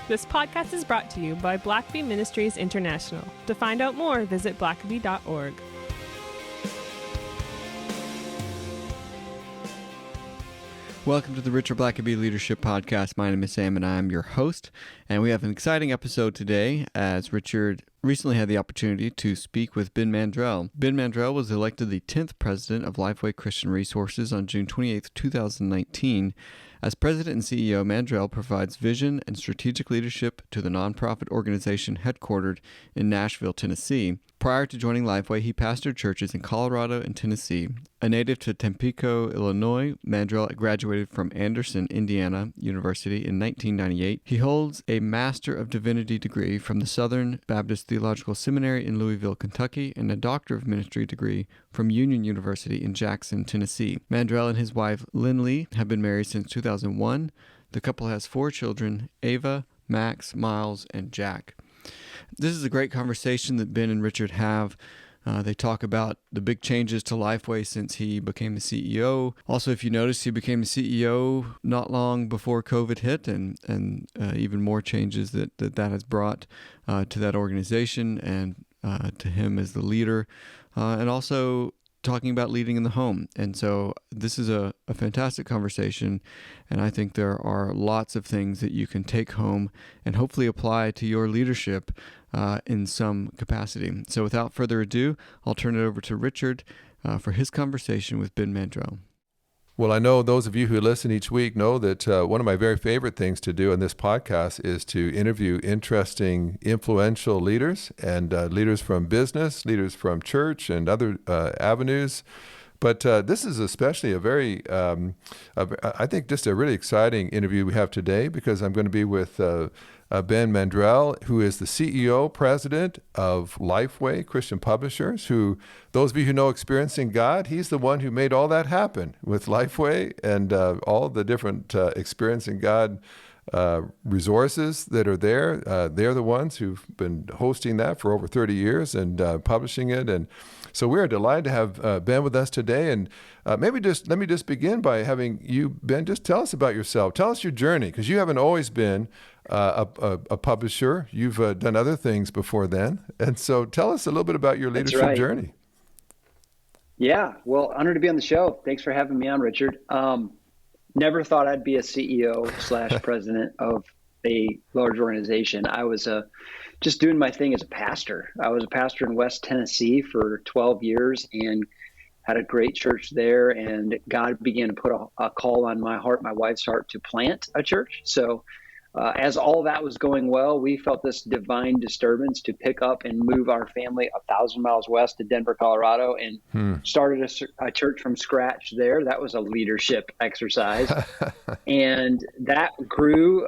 This podcast is brought to you by Blackaby Ministries International. To find out more, visit blackaby.org. Welcome to the Richard Blackaby Leadership Podcast. My name is Sam and I'm your host. And we have an exciting episode today as Richard recently had the opportunity to speak with Ben Mandrell. Ben Mandrell was elected the 10th president of Lifeway Christian Resources on June 28, 2019. As president and CEO, Mandrell provides vision and strategic leadership to the nonprofit organization headquartered in Nashville, Tennessee. Prior to joining Lifeway, he pastored churches in Colorado and Tennessee. A native to Tampico, Illinois, Mandrell graduated from Anderson, Indiana University in 1998. He holds a Master of Divinity degree from the Southern Baptist Theological Seminary in Louisville, Kentucky, and a Doctor of Ministry degree from Union University in Jackson, Tennessee. Mandrell and his wife, Lynley, have been married since 2001. The couple has 4 children, Ava, Max, Miles, and Jack. This is a great conversation that Ben and Richard have. They talk about the big changes to Lifeway since he became the CEO. Also, if you notice, he became the CEO not long before COVID hit, and even more changes that has brought to that organization and to him as the leader, and also talking about leading in the home. And so this is a fantastic conversation, and I think there are lots of things that you can take home and hopefully apply to your leadership in some capacity. So without further ado, I'll turn it over to Richard for his conversation with Ben Mandrell. Well, I know those of you who listen each week know that one of my very favorite things to do in this podcast is to interview interesting, influential leaders and leaders from business, leaders from church and other avenues. But this is especially a very, I think, just a really exciting interview we have today, because I'm going to be with Ben Mandrell, who is the CEO, president of Lifeway Christian Publishers, who, those of you who know Experiencing God, he's the one who made all that happen with Lifeway and all the different Experiencing God resources that are there. They're the ones who've been hosting that for over 30 years and publishing it. And so we are delighted to have Ben with us today. And let me just begin by having you, Ben, just tell us about yourself. Tell us your journey, because you haven't always been a publisher. You've done other things before then. And so tell us a little bit about your leadership journey. Yeah, well, honored to be on the show. Thanks for having me on, Richard. Never thought I'd be a CEO / president of a large organization. I was just doing my thing as a pastor. I was a pastor in West Tennessee for 12 years and had a great church there. And God began to put a call on my heart, my wife's heart, to plant a church. So as all that was going well, we felt this divine disturbance to pick up and move our family 1,000 miles west to Denver, Colorado, and started a church from scratch there. That was a leadership exercise. And that grew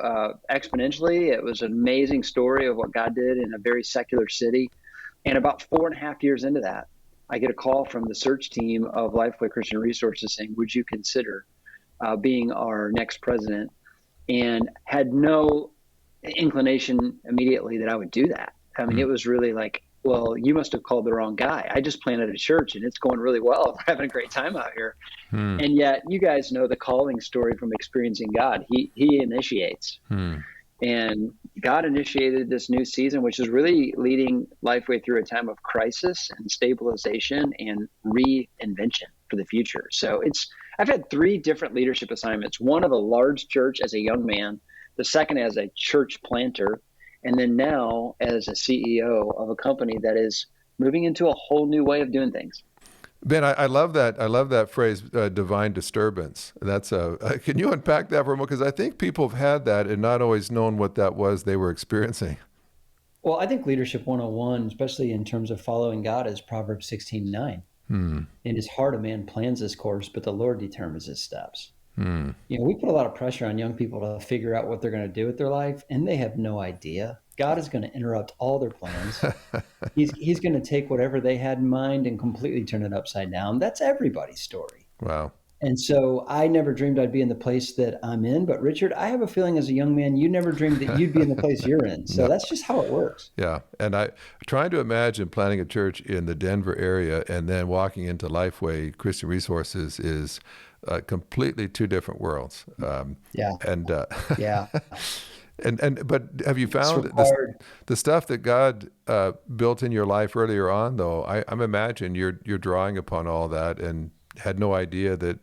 exponentially. It was an amazing story of what God did in a very secular city. And about 4.5 years into that, I get a call from the search team of Lifeway Christian Resources saying, would you consider being our next president? And had no inclination immediately that I would do that. I mean, it was really like, well, you must have called the wrong guy. I just planted a church and it's going really well. We're having a great time out here. And yet you guys know the calling story from Experiencing God. He initiates. And God initiated this new season, which is really leading Lifeway through a time of crisis and stabilization and reinvention for the future. So I've had 3 different leadership assignments, one of a large church as a young man, the second as a church planter, and then now as a CEO of a company that is moving into a whole new way of doing things. Ben, I love that. I love that phrase, divine disturbance. That's can you unpack that for a moment? Because I think people have had that and not always known what that was they were experiencing. Well, I think leadership 101, especially in terms of following God, is Proverbs 16:9. In his heart, a man plans his course, but the Lord determines his steps. You know, we put a lot of pressure on young people to figure out what they're going to do with their life, and they have no idea. God is going to interrupt all their plans. He's going to take whatever they had in mind and completely turn it upside down. That's everybody's story. Wow. And so I never dreamed I'd be in the place that I'm in. But Richard, I have a feeling as a young man, you never dreamed that you'd be in the place you're in. So that's just how it works. Yeah. And I trying to imagine planning a church in the Denver area and then walking into Lifeway Christian Resources is completely 2 different worlds. Yeah. And yeah. But have you found the stuff that God built in your life earlier on, though? I'm imagine you're drawing upon all that and had no idea that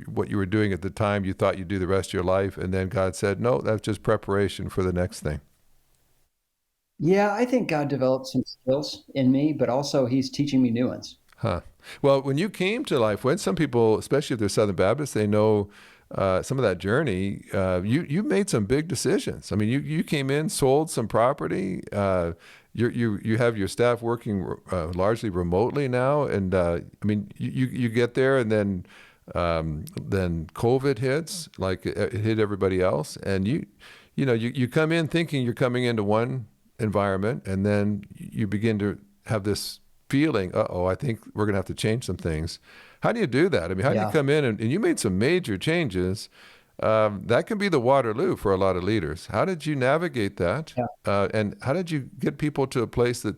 what you were doing at the time you thought you'd do the rest of your life, and then God said, no, that's just preparation for the next thing. Yeah, I think God developed some skills in me, but also He's teaching me new ones. Huh. Well, when you came to Lifeway, some people, especially if they're Southern Baptist, they know some of that journey. You made some big decisions. I mean, you came in, sold some property. You have your staff working largely remotely now, and I mean, you get there, and then COVID hits, like it hit everybody else, and you come in thinking you're coming into one environment, and then you begin to have this feeling, I think we're going to have to change some things. How do you do that? I mean, how do you come in and you made some major changes? That can be the Waterloo for a lot of leaders. How did you navigate that? Yeah. And how did you get people to a place that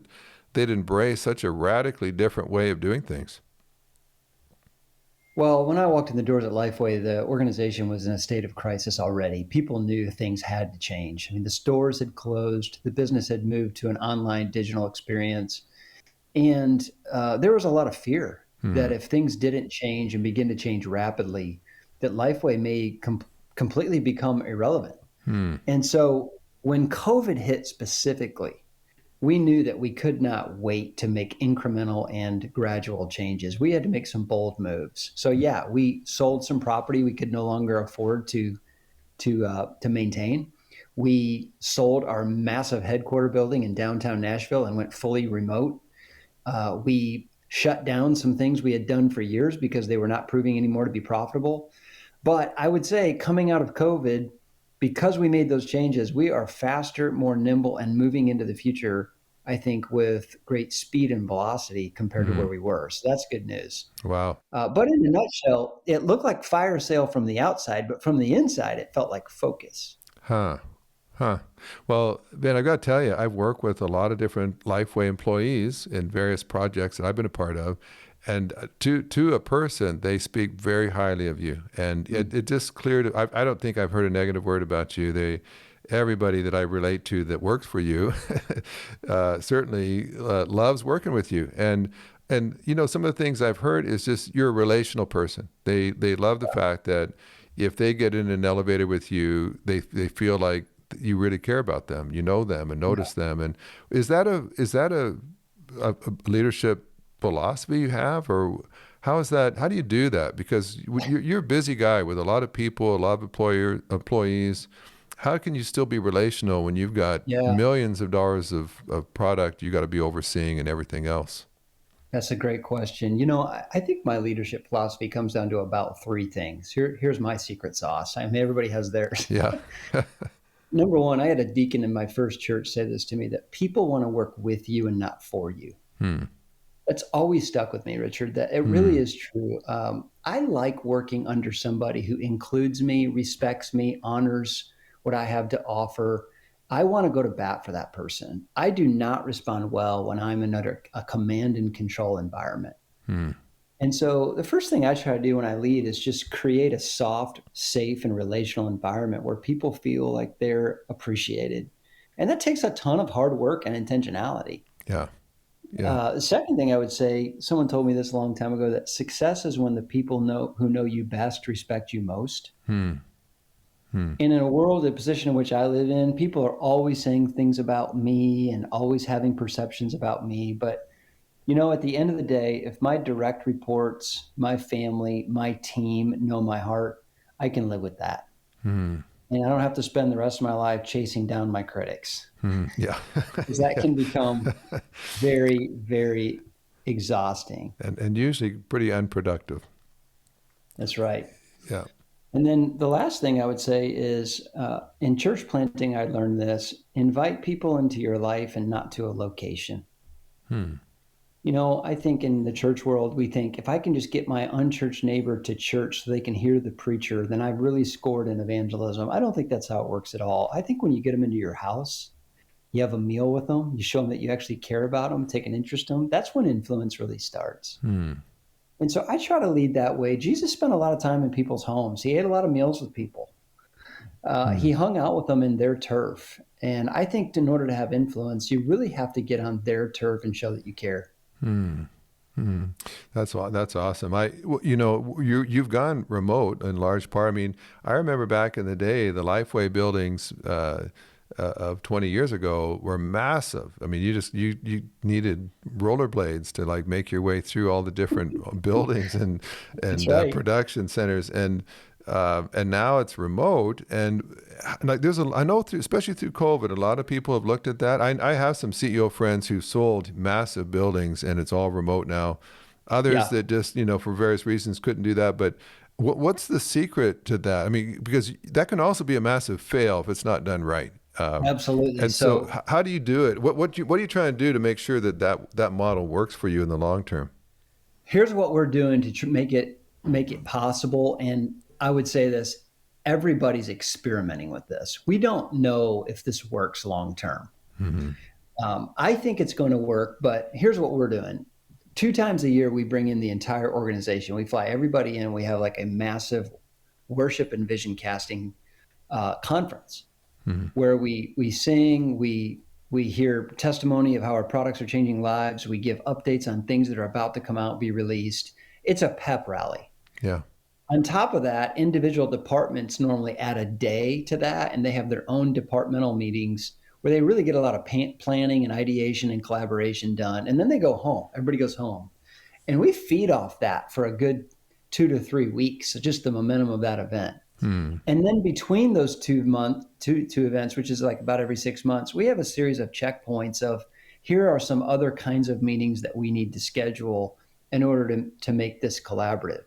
they'd embrace such a radically different way of doing things? Well, when I walked in the doors at Lifeway, the organization was in a state of crisis already. People knew things had to change. I mean, the stores had closed, the business had moved to an online digital experience, and there was a lot of fear that if things didn't change and begin to change rapidly, that Lifeway may completely become irrelevant. And so when COVID hit specifically, we knew that we could not wait to make incremental and gradual changes. We had to make some bold moves. So yeah, we sold some property we could no longer afford to maintain. We sold our massive headquarter building in downtown Nashville and went fully remote. We shut down some things we had done for years because they were not proving anymore to be profitable. But I would say coming out of COVID, because we made those changes, we are faster, more nimble, and moving into the future, I think, with great speed and velocity compared to where we were. So that's good news. Wow. But in a nutshell, it looked like fire sale from the outside, but from the inside, it felt like focus. Huh. Well, Ben, I've got to tell you, I've worked with a lot of different Lifeway employees in various projects that I've been a part of. And to a person, they speak very highly of you. And it just cleared. I don't think I've heard a negative word about you. Everybody that I relate to that works for you certainly loves working with you. And some of the things I've heard is just you're a relational person. They love the fact that if they get in an elevator with you, they feel like you really care about them. You know them and notice them. And is that a leadership philosophy you have, or how is that? How do you do that? Because you're a busy guy with a lot of people, a lot of employees. How can you still be relational when you've got millions of dollars of product you got to be overseeing and everything else? That's a great question. I think my leadership philosophy comes down to about three things. Here's my secret sauce. I mean, everybody has theirs. Yeah. Number one, I had a deacon in my first church say this to me, that people want to work with you and not for you. That's always stuck with me, Richard, that it really is true. I like working under somebody who includes me, respects me, honors what I have to offer. I want to go to bat for that person. I do not respond well when I'm in a command and control environment. And so the first thing I try to do when I lead is just create a soft, safe, and relational environment where people feel like they're appreciated. And that takes a ton of hard work and intentionality. Yeah. The second thing I would say, someone told me this a long time ago, that success is when the people who know you best respect you most. And in a world, the position in which I live in, people are always saying things about me and always having perceptions about me. But, at the end of the day, if my direct reports, my family, my team know my heart, I can live with that. And I don't have to spend the rest of my life chasing down my critics. Yeah. Because that can become very, very exhausting. And usually pretty unproductive. That's right. Yeah. And then the last thing I would say is in church planting, I learned this: invite people into your life and not to a location. I think in the church world, we think if I can just get my unchurched neighbor to church so they can hear the preacher, then I've really scored in evangelism. I don't think that's how it works at all. I think when you get them into your house, you have a meal with them, you show them that you actually care about them, take an interest in them, that's when influence really starts. And so I try to lead that way. Jesus spent a lot of time in people's homes. He ate a lot of meals with people. He hung out with them in their turf. And I think in order to have influence, you really have to get on their turf and show that you care. That's awesome. You've gone remote in large part. I mean, I remember back in the day, the Lifeway buildings of 20 years ago were massive. I mean, you needed rollerblades to like make your way through all the different buildings and right. Production centers, and now it's remote. And like I know especially through COVID, a lot of people have looked at that. I have some CEO friends who sold massive buildings and it's all remote now. Others that just, for various reasons couldn't do that. But what's the secret to that? I mean, because that can also be a massive fail if it's not done right. Absolutely. And so how do you do it? What are you trying to do to make sure that model works for you in the long term? Here's what we're doing to make it possible. And I would say this, everybody's experimenting with this. We don't know if this works long term. I think it's going to work, but here's what we're doing. 2 times a year, we bring in the entire organization. We fly everybody in. We have like a massive worship and vision casting conference where we sing, we hear testimony of how our products are changing lives. We give updates on things that are about to come out, be released. It's a pep rally. Yeah. On top of that, individual departments normally add a day to that, and they have their own departmental meetings where they really get a lot of planning and ideation and collaboration done. And then they go home. Everybody goes home. And we feed off that for a good 2 to 3 weeks, so just the momentum of that event. And then between those two events, which is like about every 6 months, we have a series of checkpoints of here are some other kinds of meetings that we need to schedule in order to make this collaborative.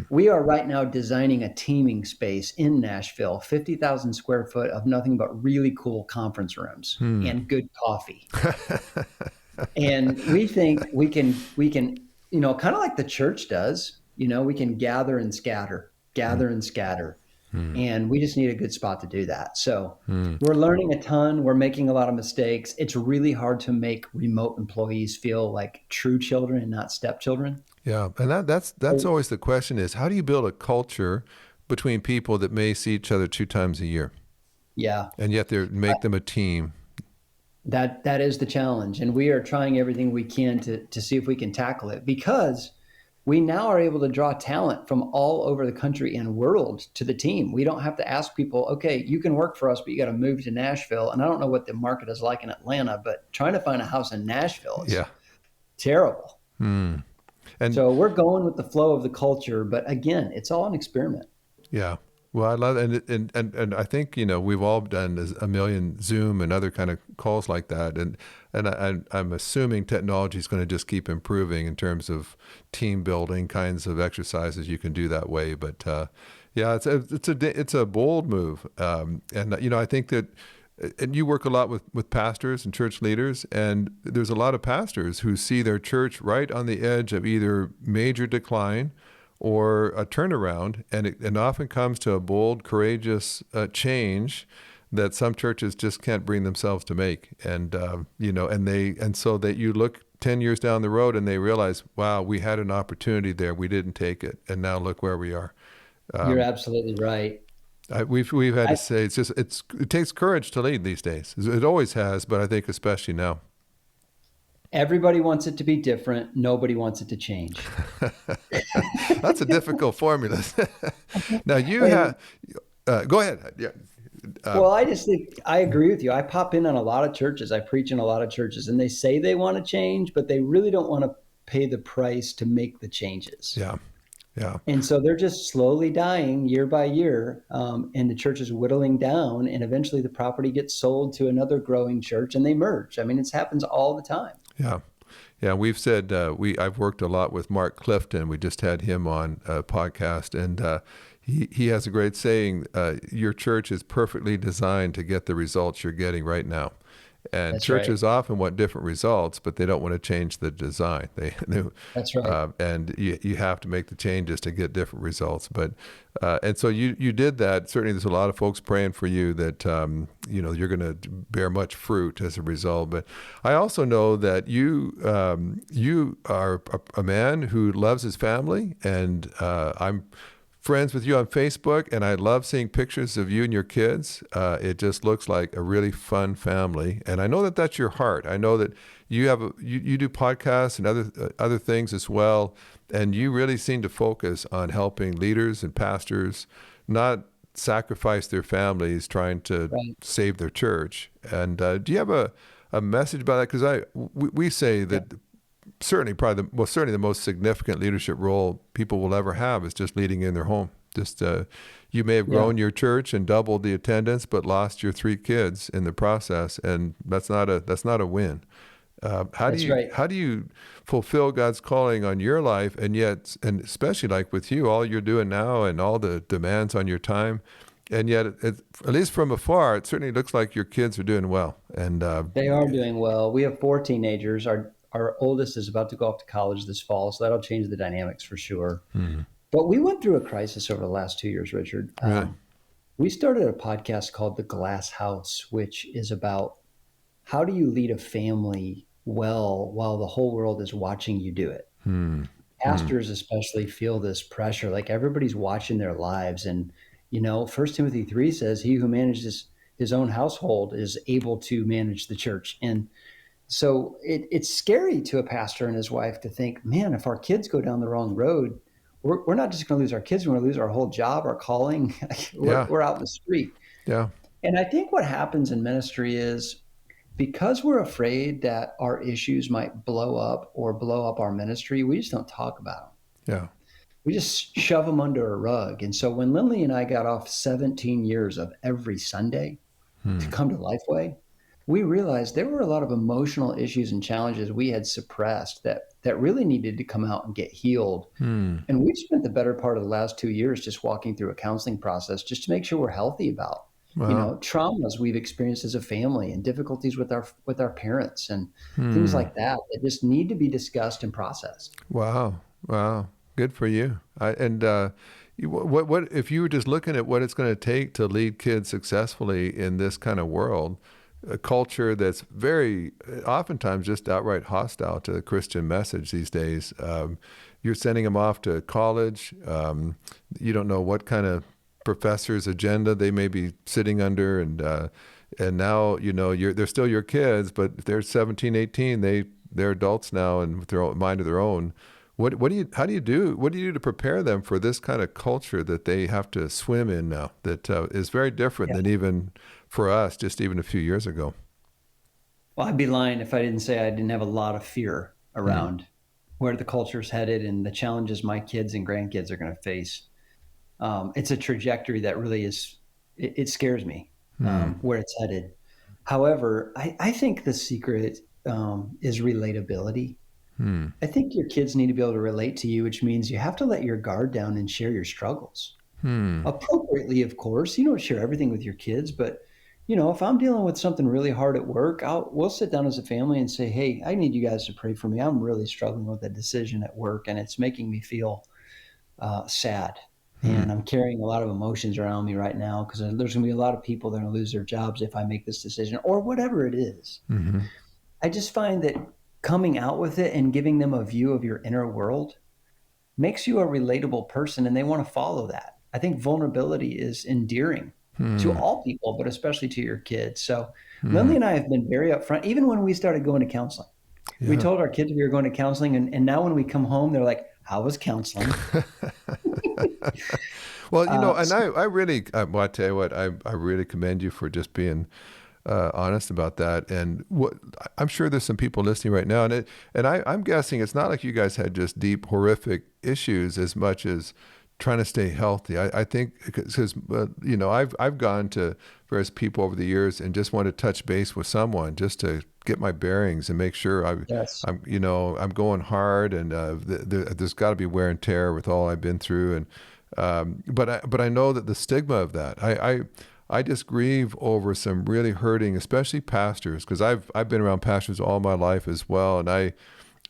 We are right now designing a teaming space in Nashville, 50,000 square foot of nothing but really cool conference rooms and good coffee. And we think we can, kind of like the church does, we can gather and scatter. And we just need a good spot to do that. So we're learning a ton. We're making a lot of mistakes. It's really hard to make remote employees feel like true children and not stepchildren. Yeah. And that's always the question is, how do you build a culture between people that may see each other 2 times a year? Yeah. And yet make them a team. That is the challenge. And we are trying everything we can to see if we can tackle it, because we now are able to draw talent from all over the country and world to the team. We don't have to ask people, okay, you can work for us, but you got to move to Nashville. And I don't know what the market is like in Atlanta, but trying to find a house in Nashville is terrible. And so we're going with the flow of the culture, but again, it's all an experiment. Yeah. Well, I love it. And I think, we've all done a million Zoom and other kind of calls like that. And I'm assuming technology is going to just keep improving in terms of team building kinds of exercises you can do that way. But it's a bold move. And I think that, and you work a lot with pastors and church leaders, and there's a lot of pastors who see their church right on the edge of either major decline or a turnaround, and it often comes to a bold, courageous change that some churches just can't bring themselves to make. And so that you look 10 years down the road and they realize, wow, we had an opportunity there, we didn't take it, and now look where we are. You're absolutely right. We've had to say it takes courage to lead these days. It always has, but I think especially now. Everybody wants it to be different. Nobody wants it to change. That's a difficult formula. Now you have, go ahead. Yeah. Well, I just think I agree with you. I pop in on a lot of churches. I preach in a lot of churches, and they say they want to change, but they really don't want to pay the price to make the changes. Yeah. Yeah. And so they're just slowly dying year by year, and the church is whittling down, and eventually the property gets sold to another growing church and they merge. I mean, it happens all the time. Yeah. Yeah. We've said, I've worked a lot with Mark Clifton. We just had him on a podcast, and he has a great saying, your church is perfectly designed to get the results you're getting right now. And That's churches right. often want different results, but they don't want to change the design. That's right. And you have to make the changes to get different results. But and so you did that. Certainly, there's a lot of folks praying for you that you're going to bear much fruit as a result. But I also know that you are a man who loves his family, and I'm friends with you on Facebook, and I love seeing pictures of you and your kids. It just looks like a really fun family, and I know that that's your heart. I know that you have you do podcasts and other things as well, and you really seem to focus on helping leaders and pastors not sacrifice their families trying to save their church. And do you have a message about that? Because we say that certainly the most significant leadership role people will ever have is just leading in their home. Just you may have grown your church and doubled the attendance, but lost your 3 kids in the process, and that's not a win. How do you fulfill God's calling on your life, and especially like with you, all you're doing now and all the demands on your time, and yet at least from afar, it certainly looks like your kids are doing well. And they are doing well. We have 4 teenagers. Our oldest is about to go off to college this fall, so that'll change the dynamics for sure. Mm-hmm. But we went through a crisis over the last 2 years, Richard. Right. We started a podcast called The Glass House, which is about how do you lead a family well while the whole world is watching you do it. Pastors especially feel this pressure, like everybody's watching their lives. And, 1 Timothy 3 says, he who manages his own household is able to manage the church. And so it's scary to a pastor and his wife to think, man, if our kids go down the wrong road, we're not just going to lose our kids, we're going to lose our whole job, our calling. We're out in the street. Yeah. And I think what happens in ministry is, because we're afraid that our issues might blow up our ministry, we just don't talk about them. Yeah. We just shove them under a rug. And so when Lynley and I got off 17 years of every Sunday to come to Lifeway, we realized there were a lot of emotional issues and challenges we had suppressed that really needed to come out and get healed. And we've spent the better part of the last 2 years just walking through a counseling process just to make sure we're healthy about traumas we've experienced as a family and difficulties with our parents and things like that just need to be discussed and processed. Wow. Good for you. What if you were just looking at what it's going to take to lead kids successfully in this kind of world, a culture that's very oftentimes just outright hostile to the Christian message these days? You're sending them off to college. You don't know what kind of professor's agenda they may be sitting under, and now they're still your kids, but if they're 17, 18, they're adults now and with their own mind of their own. What do you do to prepare them for this kind of culture that they have to swim in now, that is very different than even for us just even a few years ago? Well, I'd be lying if I didn't say I didn't have a lot of fear around where the culture's headed and the challenges my kids and grandkids are going to face. It's a trajectory that really it scares me where it's headed. However, I think the secret is relatability. I think your kids need to be able to relate to you, which means you have to let your guard down and share your struggles. Appropriately, of course. You don't share everything with your kids, but if I'm dealing with something really hard at work, we'll sit down as a family and say, hey, I need you guys to pray for me. I'm really struggling with a decision at work and it's making me feel sad. And I'm carrying a lot of emotions around me right now because there's going to be a lot of people that are going to lose their jobs if I make this decision or whatever it is. I just find that coming out with it and giving them a view of your inner world makes you a relatable person and they want to follow that. I think vulnerability is endearing to all people, but especially to your kids. So Lynley and I have been very upfront, even when we started going to counseling. Yeah. We told our kids we were going to counseling, and now when we come home, they're like, how was counseling? Well, and I really, I tell you what, I really commend you for just being honest about that. And I'm sure there's some people listening right now, and I'm guessing it's not like you guys had just deep, horrific issues as much as trying to stay healthy. I think because I've gone to various people over the years and just want to touch base with someone just to get my bearings and make sure I'm going hard, and there's got to be wear and tear with all I've been through, and but I know that the stigma of that, I just grieve over some really hurting, especially pastors, because I've been around pastors all my life as well, and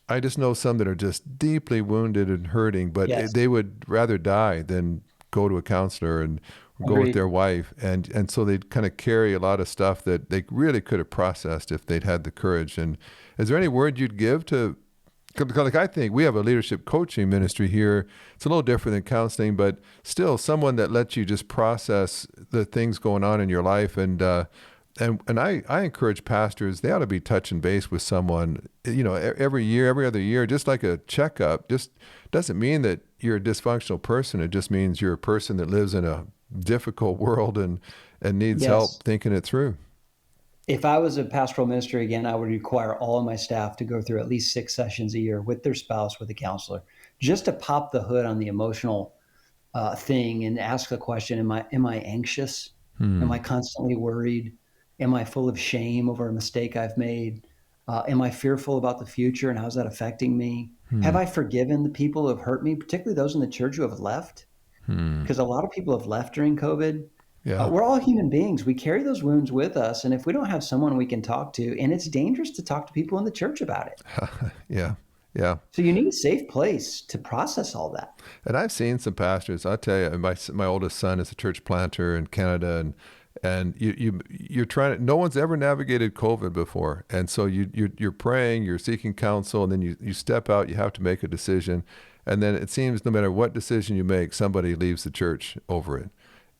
I just know some that are just deeply wounded and hurting, but they would rather die than go to a counselor and go with their wife. And so they kind of carry a lot of stuff that they really could have processed if they'd had the courage. And is there any word you'd give to Like I think we have a leadership coaching ministry here. It's a little different than counseling, but still someone that lets you just process the things going on in your life. And I encourage pastors, they ought to be touching base with someone, every year, every other year, just like a checkup. Just doesn't mean that you're a dysfunctional person. It just means you're a person that lives in a difficult world and needs help thinking it through. If I was a pastoral minister again, I would require all of my staff to go through at least 6 sessions a year with their spouse, with a counselor, just to pop the hood on the emotional thing and ask the question, am I anxious? Am I constantly worried? Am I full of shame over a mistake I've made? Am I fearful about the future and how's that affecting me? Have I forgiven the people who have hurt me, particularly those in the church who have left? Because a lot of people have left during COVID. Yeah. We're all human beings. We carry those wounds with us. And if we don't have someone we can talk to, and it's dangerous to talk to people in the church about it. Yeah. So you need a safe place to process all that. And I've seen some pastors, I'll tell you, my oldest son is a church planter in Canada, and you're trying to, no one's ever navigated COVID before. And so you're praying, you're seeking counsel, and then you step out, you have to make a decision. And then it seems no matter what decision you make, somebody leaves the church over it.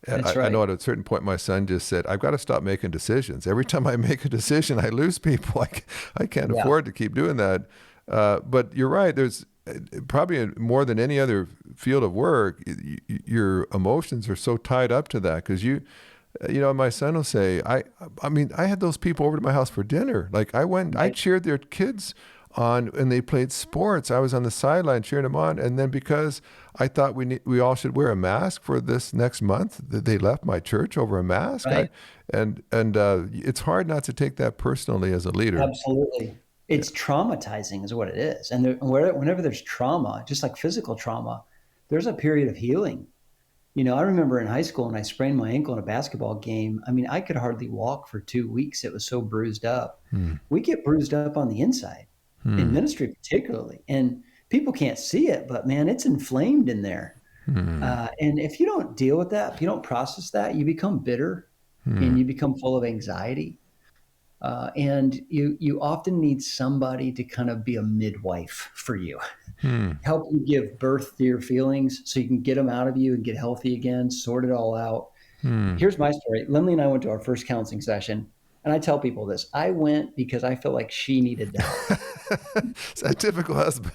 That's right. I know at a certain point, my son just said, I've got to stop making decisions. Every time I make a decision, I lose people. I can't afford to keep doing that. But you're right. There's probably more than any other field of work, your emotions are so tied up to that. Because my son will say, I had those people over to my house for dinner. Like I cheered their kids on, and they played sports. I was on the sideline cheering them on. And then because I thought we all should wear a mask for this next month, they left my church over a mask. Right. And it's hard not to take that personally as a leader. Absolutely. It's traumatizing is what it is. And whenever there's trauma, just like physical trauma, there's a period of healing. I remember in high school when I sprained my ankle in a basketball game, I could hardly walk for 2 weeks. It was so bruised up. We get bruised up on the inside. In ministry particularly, and people can't see it, but man, it's inflamed in there. And if you don't deal with that, if you don't process that, you become bitter and you become full of anxiety. And you often need somebody to kind of be a midwife for you, help you give birth to your feelings so you can get them out of you and get healthy again, sort it all out. Here's my story. Lynley and I went to our first counseling session. And I tell people this, I went because I felt like she needed the help. It's a typical husband.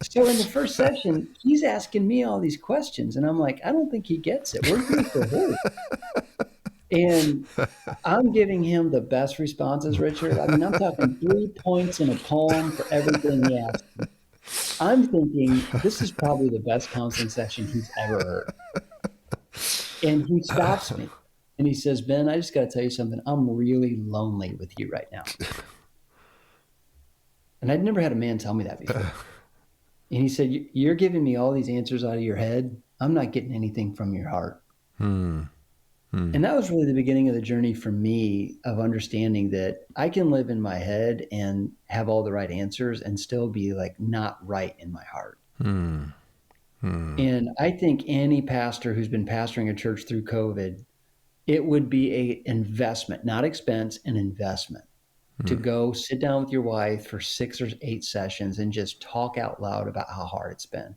So in the first session, he's asking me all these questions. And I'm like, I don't think he gets it. We're here for her. And I'm giving him the best responses, Richard. I'm talking 3 points in a poem for everything he asked me. I'm thinking this is probably the best counseling session he's ever heard. And he stops me. And he says, Ben, I just got to tell you something. I'm really lonely with you right now. And I'd never had a man tell me that before. And he said, you're giving me all these answers out of your head. I'm not getting anything from your heart. And that was really the beginning of the journey for me of understanding that I can live in my head and have all the right answers and still be like not right in my heart. And I think any pastor who's been pastoring a church through COVID, it would be an investment, not expense, an investment to go sit down with your wife for 6 or 8 sessions and just talk out loud about how hard it's been.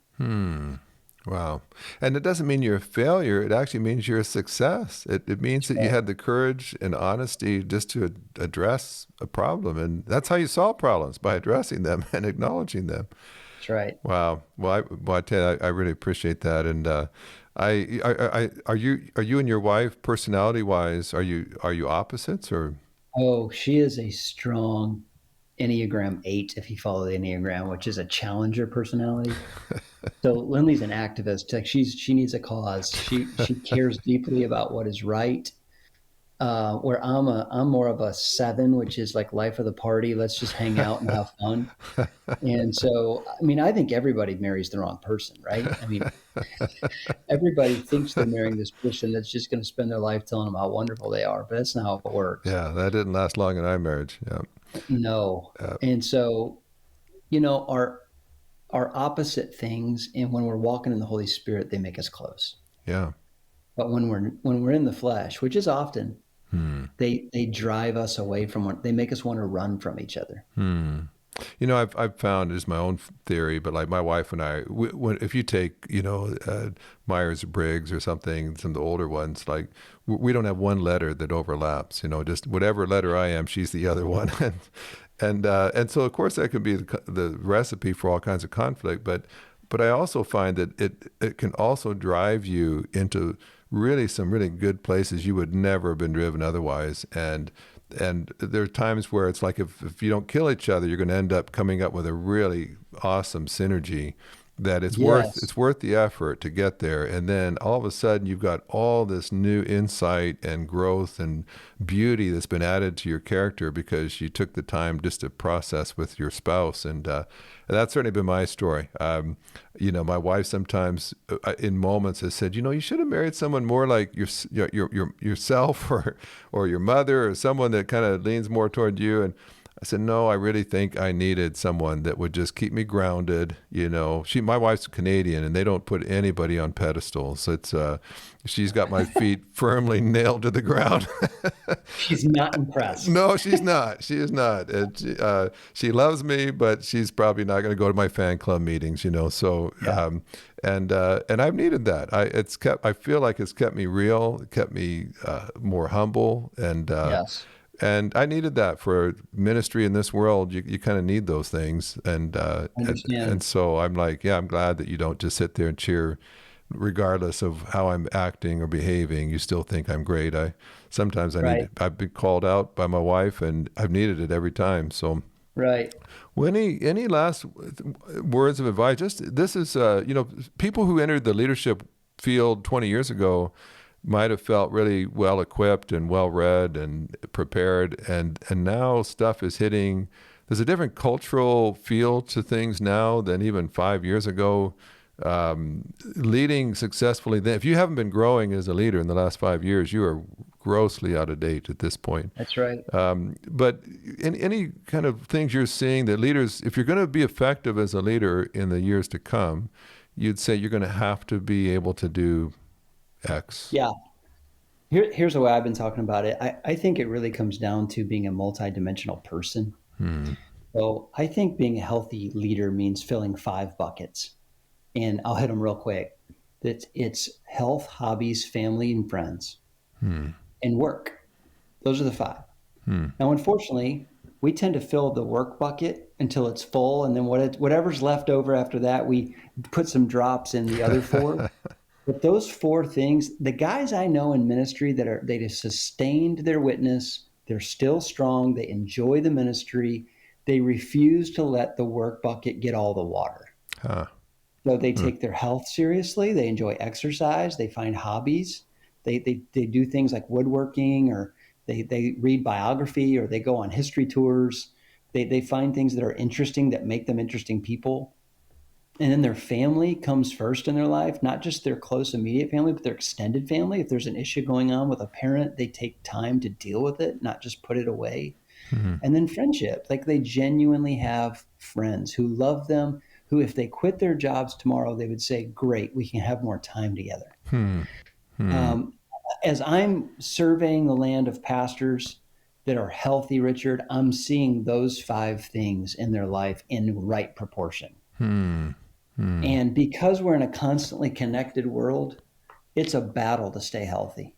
Wow. And it doesn't mean you're a failure. It actually means you're a success. It means that you had the courage and honesty just to address a problem. And that's how you solve problems, by addressing them and acknowledging them. That's right. Wow. Well, I tell you, I really appreciate that. And are you and your wife, personality-wise, are you opposites or? Oh, she is a strong Enneagram 8, if you follow the Enneagram, which is a challenger personality. So Lynley's an activist. Like she needs a cause. She cares deeply about what is right. Where I'm more of a 7, which is like life of the party. Let's just hang out and have fun. And so, I think everybody marries the wrong person, right? Everybody thinks they're marrying this person that's just going to spend their life telling them how wonderful they are, but that's not how it works. Yeah, that didn't last long in our marriage. Yeah. No. And so, our opposite things, and when we're walking in the Holy Spirit, they make us close. Yeah. But when we're in the flesh, which is often, they drive us away from they make us want to run from each other. I've found, is my own theory, but like my wife and I, if you take, Myers-Briggs or something, some of the older ones, like we don't have one letter that overlaps, just whatever letter I am, she's the other one. And so of course that could be the recipe for all kinds of conflict, but I also find that it can also drive you into really some really good places you would never have been driven otherwise. And there are times where it's like if you don't kill each other, you're going to end up coming up with a really awesome synergy that it's worth the effort to get there. And then all of a sudden you've got all this new insight and growth and beauty that's been added to your character because you took the time just to process with your spouse. And that's certainly been my story. My wife sometimes in moments has said, you should have married someone more like yourself or your mother or someone that kind of leans more toward you. And I said, no, I really think I needed someone that would just keep me grounded. My wife's Canadian and they don't put anybody on pedestals. She's got my feet firmly nailed to the ground. She's not impressed. No, she's not. She is not. She loves me, but she's probably not going to go to my fan club meetings, So, yeah. And I've needed that. I feel like it's kept me real, it kept me more humble, and yes. And I needed that for ministry in this world. You kind of need those things. And so I'm like, yeah, I'm glad that you don't just sit there and cheer regardless of how I'm acting or behaving. You still think I'm great. Sometimes I've been called out by my wife and I've needed it every time. So right. Well, any last words of advice? This is, people who entered the leadership field 20 years ago might have felt really well equipped and well read and prepared, and now stuff is hitting. There's a different cultural feel to things now than even 5 years ago. Leading successfully, if you haven't been growing as a leader in the last 5 years, you are grossly out of date at this point. That's right. But any kind of things you're seeing that leaders, if you're going to be effective as a leader in the years to come, you'd say you're going to have to be able to do X. Yeah. Here's the way I've been talking about it. I think it really comes down to being a multidimensional person. So I think being a healthy leader means filling 5 buckets. And I'll hit them real quick. It's health, hobbies, family, and friends, and work. Those are the 5. Now, unfortunately, we tend to fill the work bucket until it's full. And then whatever's left over after that, we put some drops in the other 4. But those 4 things, the guys I know in ministry they have sustained their witness, they're still strong, they enjoy the ministry, they refuse to let the work bucket get all the water. So they take their health seriously, they enjoy exercise, they find hobbies, they do things like woodworking, or they read biography, or they go on history tours, they find things that are interesting that make them interesting people. And then their family comes first in their life, not just their close immediate family, but their extended family. If there's an issue going on with a parent, they take time to deal with it, not just put it away. And then friendship, like they genuinely have friends who love them, who if they quit their jobs tomorrow, they would say, great, we can have more time together. As I'm surveying the land of pastors that are healthy, Richard, I'm seeing those 5 things in their life in right proportion. And because we're in a constantly connected world, it's a battle to stay healthy.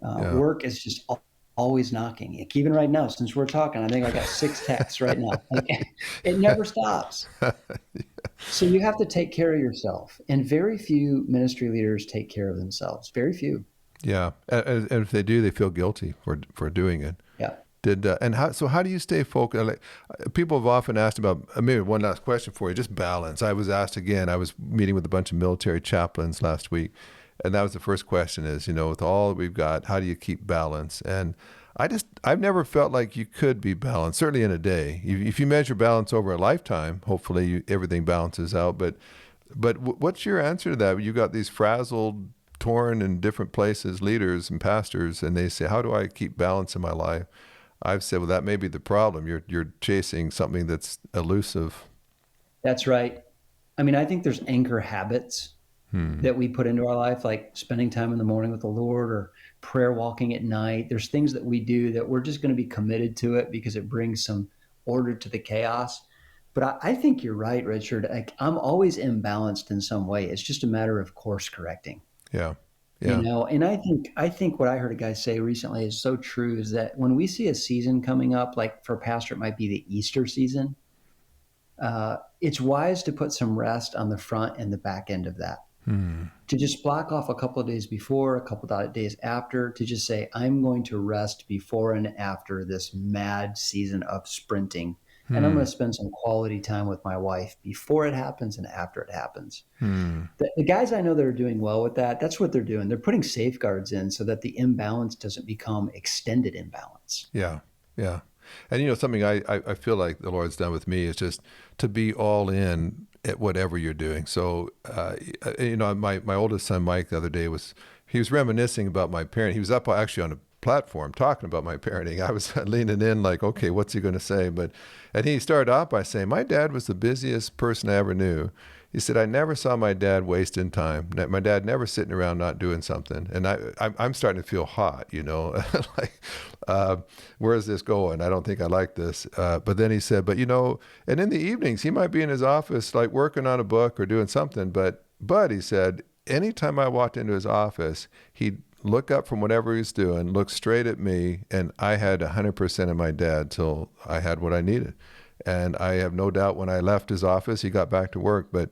Work is just always knocking. Like even right now, since we're talking, I think I got 6 texts right now. It never stops. So you have to take care of yourself. And very few ministry leaders take care of themselves. Very few. Yeah. And if they do, they feel guilty for doing it. Yeah. How do you stay focused? Like, people have often asked about, maybe one last question for you, just balance. I was asked again, I was meeting with a bunch of military chaplains last week, and that was the first question is, with all that we've got, how do you keep balance? And I've never felt like you could be balanced, certainly in a day. If you measure balance over a lifetime, hopefully everything balances out. But what's your answer to that? You got these frazzled, torn in different places, leaders and pastors, and they say, how do I keep balance in my life? I've said, well, that may be the problem. You're chasing something that's elusive. That's right. I mean, I think there's anchor habits that we put into our life, like spending time in the morning with the Lord or prayer walking at night. There's things that we do that we're just going to be committed to it because it brings some order to the chaos. But I think you're right, Richard. I'm always imbalanced in some way. It's just a matter of course correcting. Yeah. And I think what I heard a guy say recently is so true, is that when we see a season coming up, like for a pastor, it might be the Easter season. It's wise to put some rest on the front and the back end of that. To just block off a couple of days before, a couple of days after, to just say, I'm going to rest before and after this mad season of sprinting. And I'm going to spend some quality time with my wife before it happens and after it happens. The guys I know that are doing well with that, that's what they're doing. They're putting safeguards in so that the imbalance doesn't become extended imbalance. Yeah. And, something I feel like the Lord's done with me is just to be all in at whatever you're doing. So, my oldest son, Mike, the other day he was reminiscing about my parent. He was up actually on a platform talking about my parenting. I was leaning in like, okay, what's he going to say? And he started off by saying, my dad was the busiest person I ever knew. He said, I never saw my dad wasting time. My dad never sitting around not doing something. And I'm starting to feel hot, like, where is this going? I don't think I like this. But then he said, and in the evenings, he might be in his office, like working on a book or doing something. But he said, anytime I walked into his office, he'd look up from whatever he's doing, look straight at me, and I had 100% of my dad till I had what I needed. And I have no doubt when I left his office, he got back to work. But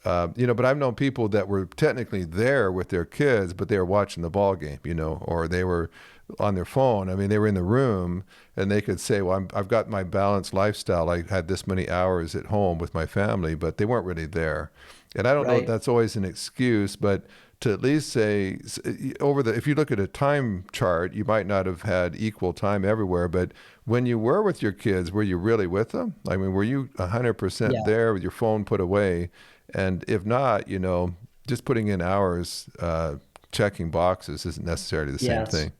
I've known people that were technically there with their kids, but they were watching the ball game, or they were on their phone. I mean, they were in the room and they could say, well, I've got my balanced lifestyle. I had this many hours at home with my family, but they weren't really there. And I don't know if that's always an excuse, but to at least say if you look at a time chart, you might not have had equal time everywhere, but when you were with your kids, were you really with them? I mean, were you 100% there with your phone put away? And if not, just putting in hours, checking boxes isn't necessarily the same thing.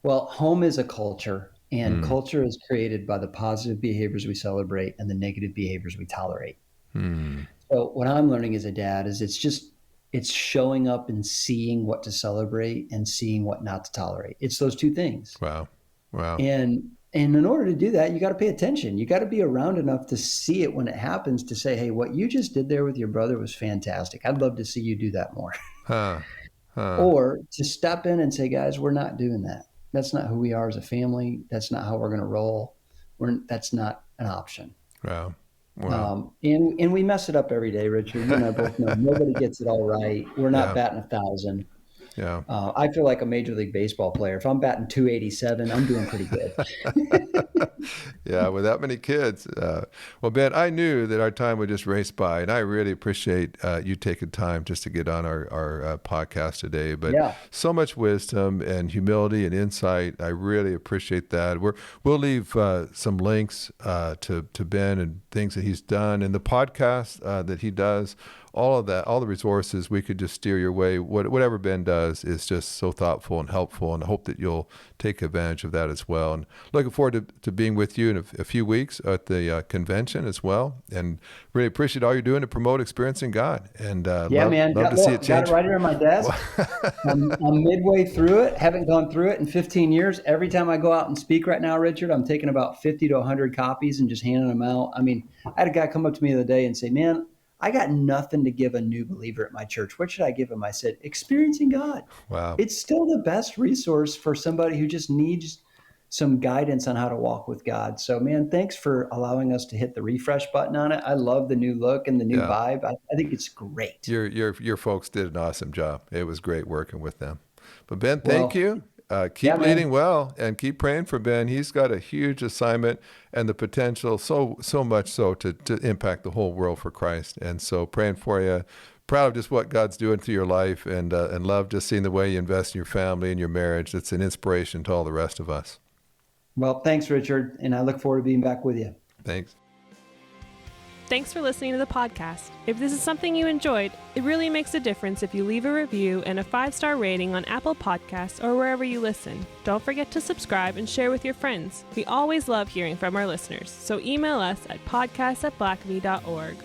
Well, home is a culture, and culture is created by the positive behaviors we celebrate and the negative behaviors we tolerate. So what I'm learning as a dad is it's showing up and seeing what to celebrate and seeing what not to tolerate. It's those two things. Wow. And in order to do that, you got to pay attention. You got to be around enough to see it when it happens, to say, hey, what you just did there with your brother was fantastic. I'd love to see you do that more. Or to step in and say, guys, we're not doing that. That's not who we are as a family. That's not how we're going to roll. That's not an option. Wow. And we mess it up every day, Richard. You and I both know nobody gets it all right. We're not batting 1,000. Yeah. I feel like a Major League Baseball player. If I'm batting 287, I'm doing pretty good. Yeah, with that many kids. Well, Ben, I knew that our time would just race by, and I really appreciate you taking time just to get on our podcast today. But so much wisdom and humility and insight. I really appreciate that. We'll leave some links to Ben and things that he's done, and the podcast that he does. All of that, all the resources, we could just steer your way. Whatever Ben does is just so thoughtful and helpful, and I hope that you'll take advantage of that as well. And looking forward to being with you in a few weeks at the convention as well. And really appreciate all you're doing to promote experiencing God. And love to see it change. Got it right here on my desk. I'm midway through it. Haven't gone through it in 15 years. Every time I go out and speak right now, Richard, I'm taking about 50 to 100 copies and just handing them out. I mean, I had a guy come up to me the other day and say, man, I got nothing to give a new believer at my church. What should I give him? I said, experiencing God. Wow. It's still the best resource for somebody who just needs some guidance on how to walk with God. So, man, thanks for allowing us to hit the refresh button on it. I love the new look and the new vibe. I think it's great. Your folks did an awesome job. It was great working with them. But Ben, thank you. Keep leading well, and keep praying for Ben. He's got a huge assignment and the potential, so much so to impact the whole world for Christ. And so praying for you, proud of just what God's doing through your life, and love just seeing the way you invest in your family and your marriage. It's an inspiration to all the rest of us. Well, thanks, Richard, and I look forward to being back with you. Thanks. Thanks for listening to the podcast. If this is something you enjoyed, it really makes a difference if you leave a review and a 5-star rating on Apple Podcasts or wherever you listen. Don't forget to subscribe and share with your friends. We always love hearing from our listeners, so email us at podcast@blackaby.org.